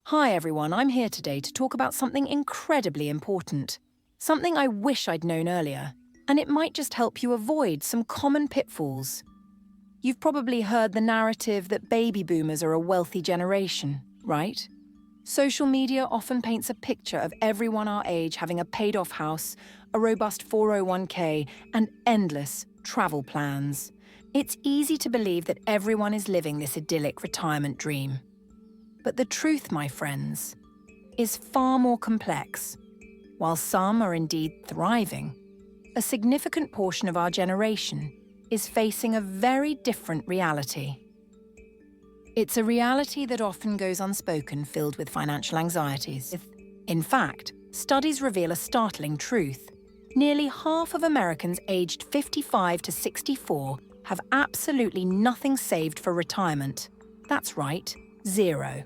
Hi everyone, I'm here today to talk about something incredibly important. Something I wish I'd known earlier, and it might just help you avoid some common pitfalls. You've probably heard the narrative that baby boomers are a wealthy generation, right? Social media often paints a picture of everyone our age having a paid-off house, a robust 401k, and endless travel plans. It's easy to believe that everyone is living this idyllic retirement dream. But the truth, my friends, is far more complex. While some are indeed thriving, a significant portion of our generation is facing a very different reality. It's a reality that often goes unspoken, filled with financial anxieties. In fact, studies reveal a startling truth. Nearly half of Americans aged 55 to 64 have absolutely nothing saved for retirement. That's right, zero.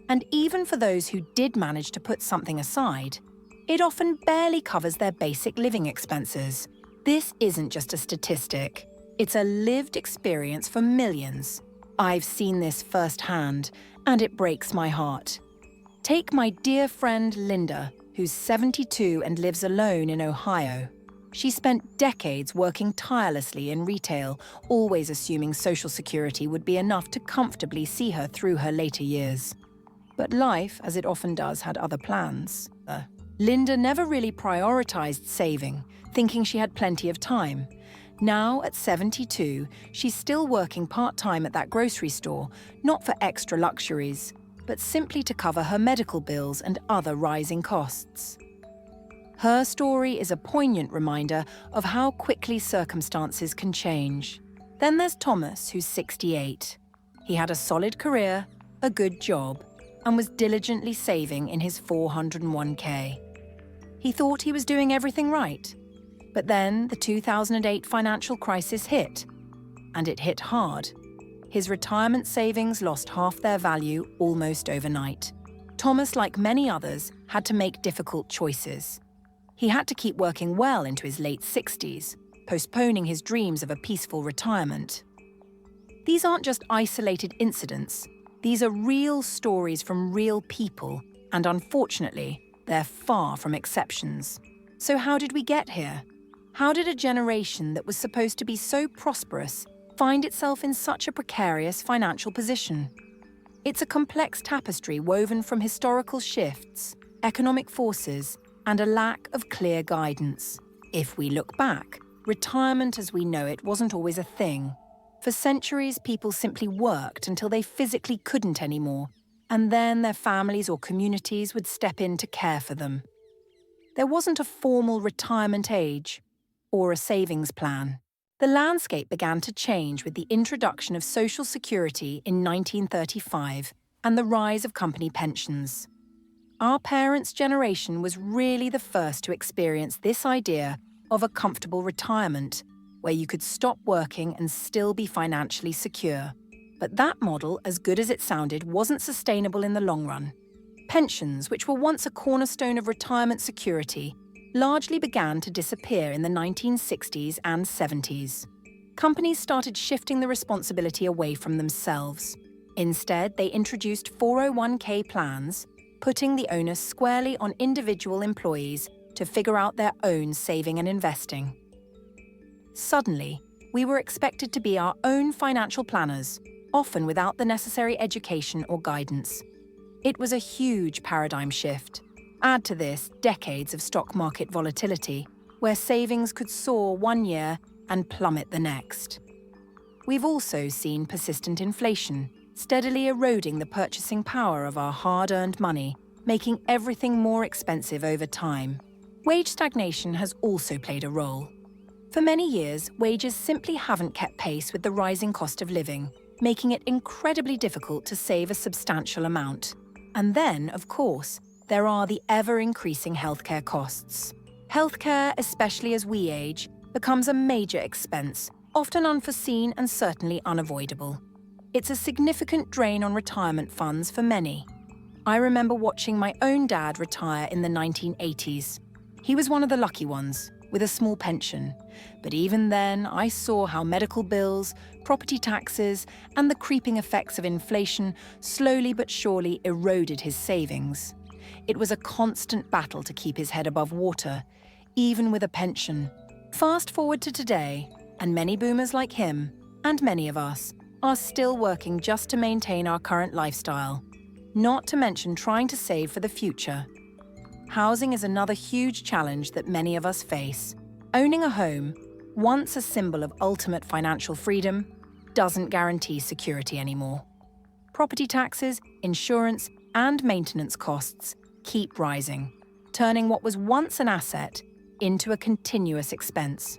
And even for those who did manage to put something aside, it often barely covers their basic living expenses. This isn't just a statistic, it's a lived experience for millions. I've seen this firsthand, and it breaks my heart. Take my dear friend Linda, who's 72 and lives alone in Ohio. She spent decades working tirelessly in retail, always assuming Social Security would be enough to comfortably see her through her later years. But life, as it often does, had other plans. Linda never really prioritized saving, thinking she had plenty of time. Now, at 72, she's still working part-time at that grocery store, not for extra luxuries, but simply to cover her medical bills and other rising costs. Her story is a poignant reminder of how quickly circumstances can change. Then there's Thomas, who's 68. He had a solid career, a good job, and was diligently saving in his 401k. He thought he was doing everything right. But then the 2008 financial crisis hit, and it hit hard. His retirement savings lost half their value almost overnight. Thomas, like many others, had to make difficult choices. He had to keep working well into his late 60s, postponing his dreams of a peaceful retirement. These aren't just isolated incidents. These are real stories from real people, and unfortunately, they're far from exceptions. So how did we get here? How did a generation that was supposed to be so prosperous find itself in such a precarious financial position? It's a complex tapestry woven from historical shifts, economic forces, and a lack of clear guidance. If we look back, retirement as we know it wasn't always a thing. For centuries, people simply worked until they physically couldn't anymore, and then their families or communities would step in to care for them. There wasn't a formal retirement age or a savings plan. The landscape began to change with the introduction of Social Security in 1935 and the rise of company pensions. Our parents' generation was really the first to experience this idea of a comfortable retirement, where you could stop working and still be financially secure. But that model, as good as it sounded, wasn't sustainable in the long run. Pensions, which were once a cornerstone of retirement security, largely began to disappear in the 1960s and 70s. Companies started shifting the responsibility away from themselves. Instead, they introduced 401k plans, putting the onus squarely on individual employees to figure out their own saving and investing. Suddenly, we were expected to be our own financial planners, often without the necessary education or guidance. It was a huge paradigm shift. Add to this decades of stock market volatility, where savings could soar one year and plummet the next. We've also seen persistent inflation, steadily eroding the purchasing power of our hard-earned money, making everything more expensive over time. Wage stagnation has also played a role. For many years, wages simply haven't kept pace with the rising cost of living, making it incredibly difficult to save a substantial amount. And then, of course, there are the ever-increasing healthcare costs. Healthcare, especially as we age, becomes a major expense, often unforeseen and certainly unavoidable. It's a significant drain on retirement funds for many. I remember watching my own dad retire in the 1980s. He was one of the lucky ones. with a small pension. But even then, I saw how medical bills, property taxes, and the creeping effects of inflation slowly but surely eroded his savings. It was a constant battle to keep his head above water, even with a pension. Fast forward to today, and many boomers like him, and many of us, are still working just to maintain our current lifestyle, not to mention trying to save for the future. Housing is another huge challenge that many of us face. Owning a home, once a symbol of ultimate financial freedom, doesn't guarantee security anymore. Property taxes, insurance, and maintenance costs keep rising, turning what was once an asset into a continuous expense.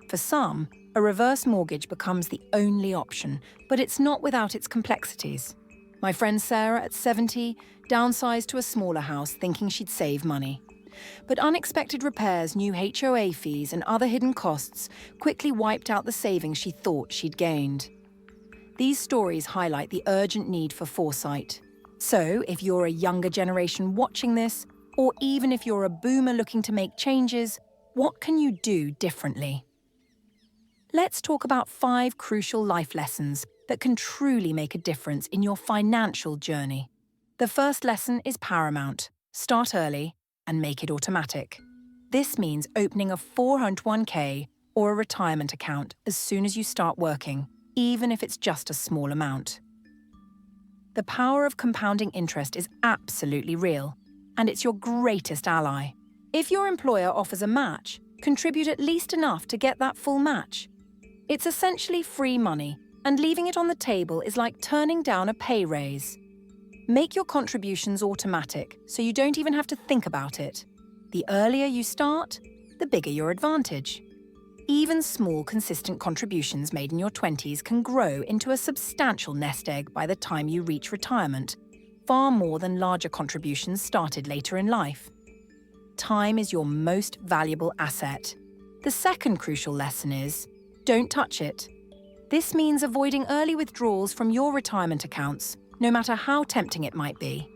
For some, a reverse mortgage becomes the only option, but it's not without its complexities. My friend Sarah, at 70, downsized to a smaller house thinking she'd save money. But unexpected repairs, new HOA fees, and other hidden costs quickly wiped out the savings she thought she'd gained. These stories highlight the urgent need for foresight. So, if you're a younger generation watching this, or even if you're a boomer looking to make changes, what can you do differently? Let's talk about 5 crucial life lessons that can truly make a difference in your financial journey. The first lesson is paramount. Start early and make it automatic. This means opening a 401k or a retirement account as soon as you start working, even if it's just a small amount. The power of compounding interest is absolutely real, and it's your greatest ally. If your employer offers a match, contribute at least enough to get that full match. It's essentially free money, and leaving it on the table is like turning down a pay raise. Make your contributions automatic, so you don't even have to think about it. The earlier you start, the bigger your advantage. Even small, consistent contributions made in your 20s can grow into a substantial nest egg by the time you reach retirement, far more than larger contributions started later in life. Time is your most valuable asset. The second crucial lesson is, don't touch it. This means avoiding early withdrawals from your retirement accounts, no matter how tempting it might be.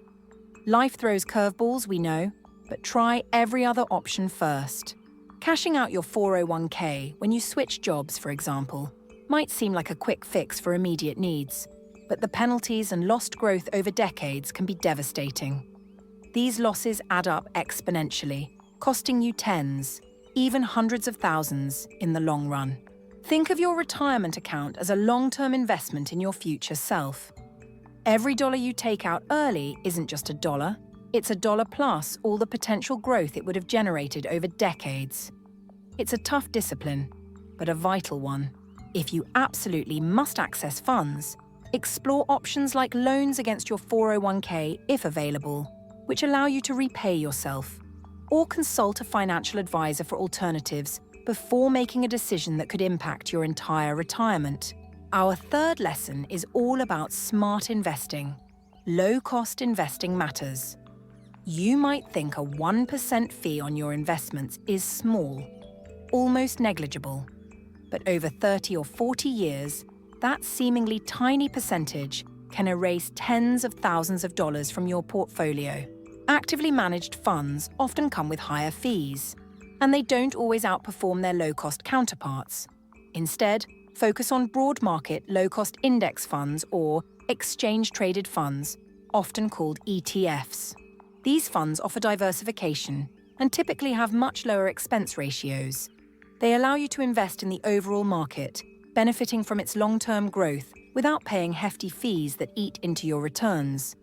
Life throws curveballs, we know, but try every other option first. Cashing out your 401k when you switch jobs, for example, might seem like a quick fix for immediate needs, but the penalties and lost growth over decades can be devastating. These losses add up exponentially, costing you tens, even hundreds of thousands in the long run. Think of your retirement account as a long-term investment in your future self. Every dollar you take out early isn't just a dollar, it's a dollar plus all the potential growth it would have generated over decades. It's a tough discipline, but a vital one. If you absolutely must access funds, explore options like loans against your 401k if available, which allow you to repay yourself, or consult a financial advisor for alternatives before making a decision that could impact your entire retirement. Our third lesson is all about smart investing. Low-cost investing matters. You might think a 1% fee on your investments is small, almost negligible. But over 30 or 40 years, that seemingly tiny percentage can erase tens of thousands of dollars from your portfolio. Actively managed funds often come with higher fees, and they don't always outperform their low-cost counterparts. Instead, focus on broad market low-cost index funds or exchange-traded funds, often called ETFs. These funds offer diversification and typically have much lower expense ratios. They allow you to invest in the overall market, benefiting from its long-term growth without paying hefty fees that eat into your returns.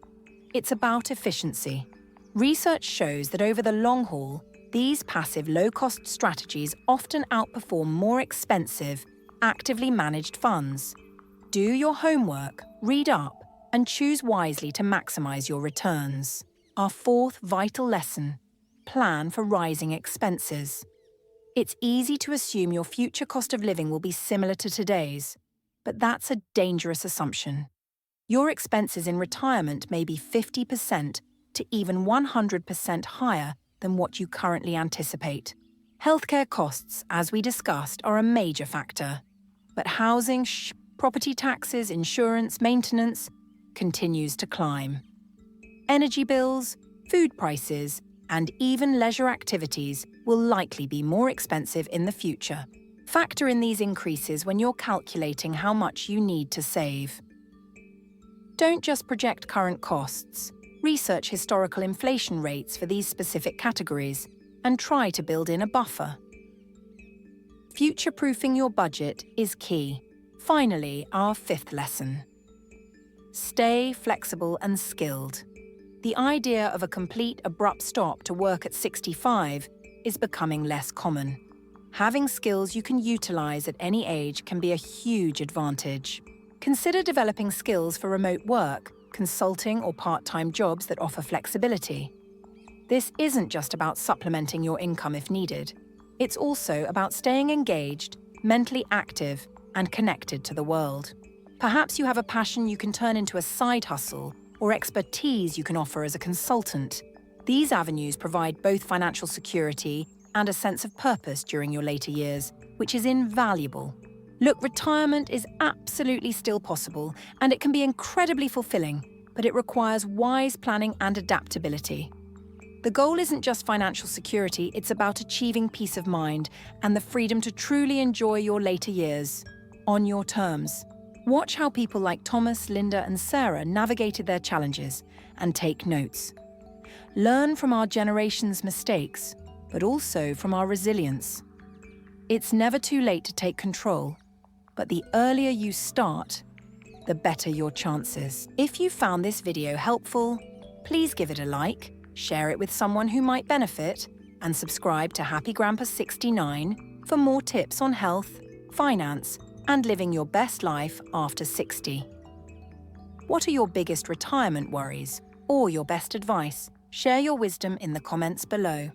It's about efficiency. Research shows that over the long haul, these passive low-cost strategies often outperform more expensive, actively managed funds. Do your homework, read up, and choose wisely to maximize your returns. Our fourth vital lesson: plan for rising expenses. It's easy to assume your future cost of living will be similar to today's, but that's a dangerous assumption. Your expenses in retirement may be 50% to even 100% higher than what you currently anticipate. Healthcare costs, as we discussed, are a major factor, but housing, property taxes, insurance, maintenance continues to climb. Energy bills, food prices, and even leisure activities will likely be more expensive in the future. Factor in these increases when you're calculating how much you need to save. Don't just project current costs. Research historical inflation rates for these specific categories and try to build in a buffer. Future-proofing your budget is key. Finally, our fifth lesson. Stay flexible and skilled. The idea of a complete abrupt stop to work at 65 is becoming less common. Having skills you can utilize at any age can be a huge advantage. Consider developing skills for remote work, consulting or part-time jobs that offer flexibility. This isn't just about supplementing your income if needed. It's also about staying engaged, mentally active, and connected to the world. Perhaps you have a passion you can turn into a side hustle or expertise you can offer as a consultant. These avenues provide both financial security and a sense of purpose during your later years, which is invaluable. Look, retirement is absolutely still possible, and it can be incredibly fulfilling, but it requires wise planning and adaptability. The goal isn't just financial security, it's about achieving peace of mind and the freedom to truly enjoy your later years on your terms. Watch how people like Thomas, Linda, and Sarah navigated their challenges and take notes. Learn from our generation's mistakes, but also from our resilience. It's never too late to take control, but the earlier you start, the better your chances. If you found this video helpful, please give it a like, share it with someone who might benefit, and subscribe to Happy Grandpa 69 for more tips on health, finance, and living your best life after 60. What are your biggest retirement worries or your best advice? Share your wisdom in the comments below.